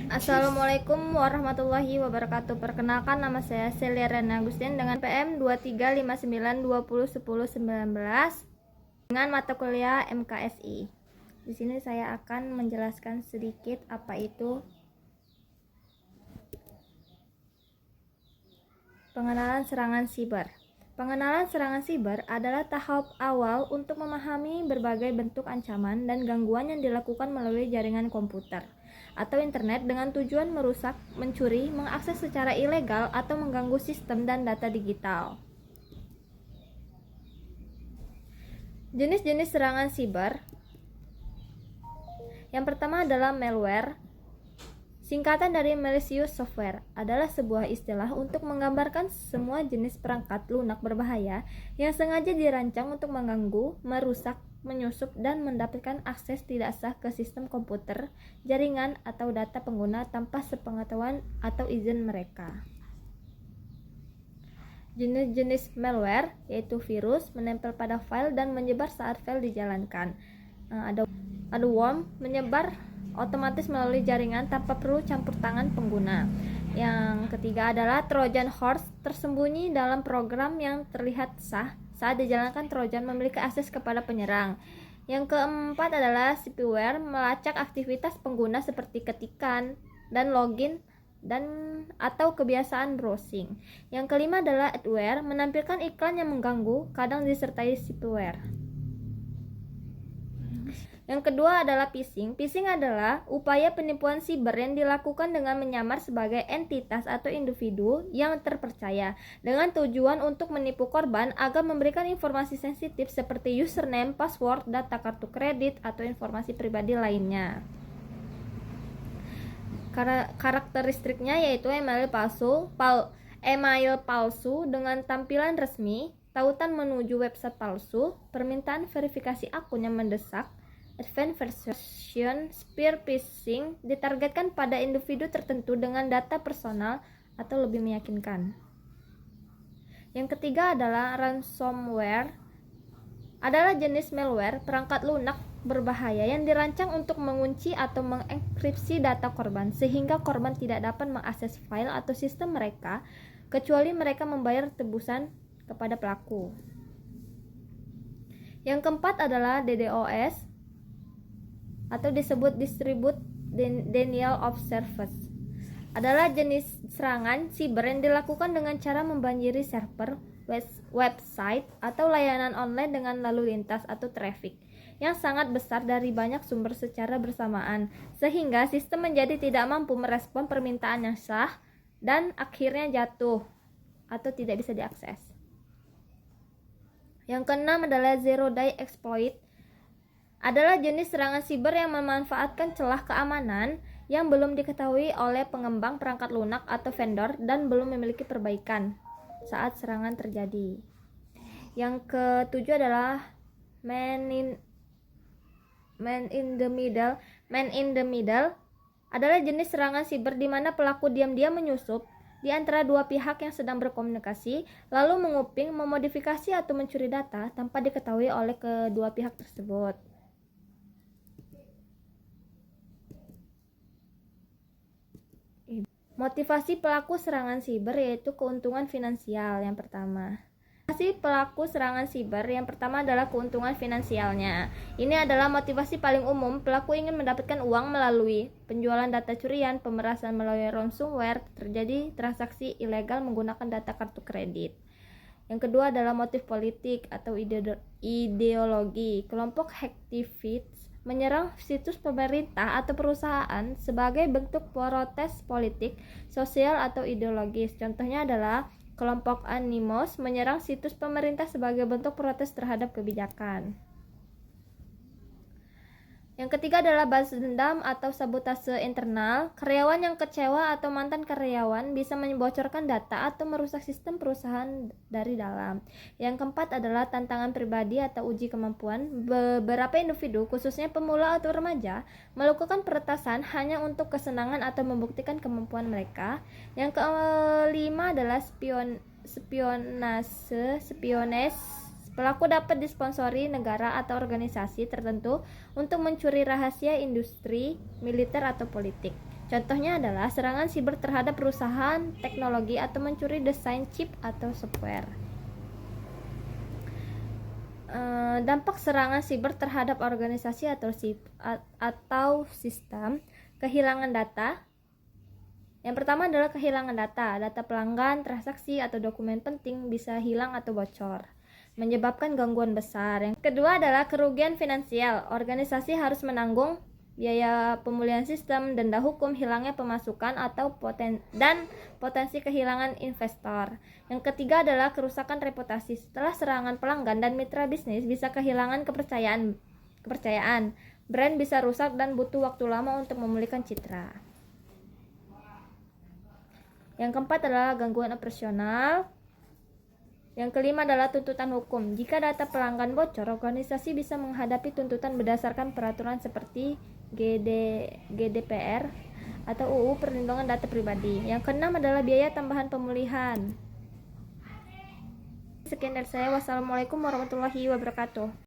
Assalamualaikum warahmatullahi wabarakatuh. Perkenalkan, nama saya Celia Rena Agustin dengan PM 2359201019 dengan mata kuliah MKSI. Di sini saya akan menjelaskan sedikit apa itu pengenalan serangan siber. Pengenalan serangan siber adalah tahap awal untuk memahami berbagai bentuk ancaman dan gangguan yang dilakukan melalui jaringan komputer atau internet dengan tujuan merusak, mencuri, mengakses secara ilegal, atau mengganggu sistem dan data digital. Jenis-jenis serangan siber. Yang pertama adalah malware. Singkatan dari malicious software adalah sebuah istilah untuk menggambarkan semua jenis perangkat lunak berbahaya yang sengaja dirancang untuk mengganggu, merusak, menyusup, dan mendapatkan akses tidak sah ke sistem komputer, jaringan, atau data pengguna tanpa sepengetahuan atau izin mereka. Jenis-jenis malware yaitu virus menempel pada file dan menyebar saat file dijalankan. Ada worm menyebar otomatis melalui jaringan tanpa perlu campur tangan pengguna. Yang ketiga adalah Trojan horse, tersembunyi dalam program yang terlihat sah. Saat dijalankan, Trojan memiliki akses kepada penyerang. Yang keempat adalah spyware, melacak aktivitas pengguna seperti ketikan dan login atau kebiasaan browsing. Yang kelima adalah adware, menampilkan iklan yang mengganggu, kadang disertai spyware. Yang kedua adalah phishing. Phishing adalah upaya penipuan siber yang dilakukan dengan menyamar sebagai entitas atau individu yang terpercaya dengan tujuan untuk menipu korban agar memberikan informasi sensitif seperti username, password, data kartu kredit, atau informasi pribadi lainnya. Karakteristiknya yaitu email palsu dengan tampilan resmi, tautan menuju website palsu, permintaan verifikasi akun yang mendesak, advanced version, spear phishing, ditargetkan pada individu tertentu dengan data personal atau lebih meyakinkan. Yang ketiga adalah ransomware. Adalah jenis malware, perangkat lunak berbahaya yang dirancang untuk mengunci atau mengenkripsi data korban sehingga korban tidak dapat mengakses file atau sistem mereka kecuali mereka membayar tebusan kepada pelaku. Yang keempat adalah DDoS atau disebut Distributed Denial of Service. Adalah jenis serangan siber yang dilakukan dengan cara membanjiri server, website, atau layanan online dengan lalu lintas atau traffic yang sangat besar dari banyak sumber secara bersamaan, sehingga sistem menjadi tidak mampu merespon permintaan yang sah dan akhirnya jatuh atau tidak bisa diakses. Yang keenam adalah Zero Day Exploit. Adalah jenis serangan siber yang memanfaatkan celah keamanan yang belum diketahui oleh pengembang perangkat lunak atau vendor dan belum memiliki perbaikan saat serangan terjadi. Yang ketujuh adalah Man in the middle adalah jenis serangan siber di mana pelaku diam-diam menyusup di antara dua pihak yang sedang berkomunikasi, lalu menguping, memodifikasi atau mencuri data tanpa diketahui oleh kedua pihak tersebut. Motivasi pelaku serangan siber yaitu keuntungan finansial. Yang pertama, motivasi pelaku serangan siber yang pertama adalah keuntungan finansialnya. Ini adalah motivasi paling umum. Pelaku ingin mendapatkan uang melalui penjualan data curian, pemerasan melalui ransomware, terjadi transaksi ilegal menggunakan data kartu kredit. Yang kedua adalah motif politik atau ideologi. Kelompok hacktivists menyerang situs pemerintah atau perusahaan sebagai bentuk protes politik, sosial, atau ideologis. Contohnya adalah kelompok Anonymous menyerang situs pemerintah sebagai bentuk protes terhadap kebijakan. Yang ketiga adalah balas dendam atau sabotase internal. Karyawan yang kecewa atau mantan karyawan bisa membocorkan data atau merusak sistem perusahaan dari dalam. Yang keempat adalah tantangan pribadi atau uji kemampuan. Beberapa individu, khususnya pemula atau remaja, melakukan peretasan hanya untuk kesenangan atau membuktikan kemampuan mereka. Yang kelima adalah spionase. Pelaku dapat disponsori negara atau organisasi tertentu untuk mencuri rahasia industri, militer, atau politik. Contohnya adalah serangan siber terhadap perusahaan teknologi atau mencuri desain chip atau software. Dampak serangan siber terhadap organisasi atau sistem, kehilangan data. Yang pertama adalah kehilangan data pelanggan, transaksi, atau dokumen penting bisa hilang atau bocor, menyebabkan gangguan besar. Yang kedua adalah kerugian finansial. Organisasi harus menanggung biaya pemulihan sistem, denda hukum, hilangnya pemasukan, atau potensi kehilangan investor. Yang ketiga adalah kerusakan reputasi. Setelah serangan, pelanggan dan mitra bisnis bisa kehilangan kepercayaan. Brand bisa rusak dan butuh waktu lama untuk memulihkan citra. Yang keempat adalah gangguan operasional. Yang kelima adalah tuntutan hukum. Jika data pelanggan bocor, organisasi bisa menghadapi tuntutan berdasarkan peraturan seperti GDPR atau UU Perlindungan Data Pribadi. Yang keenam adalah biaya tambahan pemulihan. Sekian dari saya. Wassalamualaikum warahmatullahi wabarakatuh.